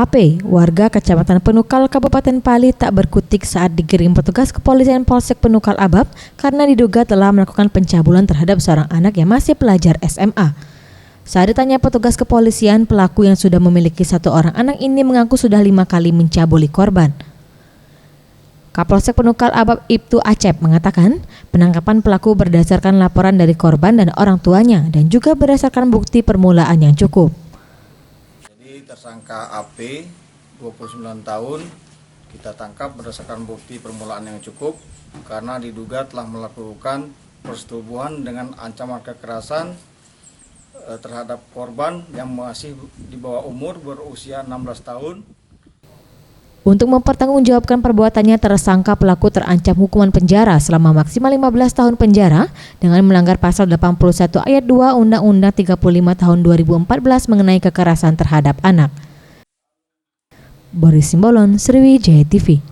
AP, warga Kecamatan Penukal, Kabupaten Pali tak berkutik saat digiring petugas kepolisian Polsek Penukal Abab karena diduga telah melakukan pencabulan terhadap seorang anak yang masih pelajar SMA. Saat ditanya petugas kepolisian, pelaku yang sudah memiliki satu orang anak ini mengaku sudah 5 kali mencabuli korban. Kapolsek Penukal Abab Ibtu Acep mengatakan penangkapan pelaku berdasarkan laporan dari korban dan orang tuanya dan juga berdasarkan bukti permulaan yang cukup. Tersangka AP 29 tahun kita tangkap berdasarkan bukti permulaan yang cukup karena diduga telah melakukan persetubuhan dengan ancaman kekerasan terhadap korban yang masih di bawah umur berusia 16 tahun. Untuk mempertanggungjawabkan perbuatannya, tersangka pelaku terancam hukuman penjara selama maksimal 15 tahun penjara dengan melanggar pasal 81 ayat 2 Undang-Undang 35 tahun 2014 mengenai kekerasan terhadap anak. Boris Simbolon, Sriwijaya TV.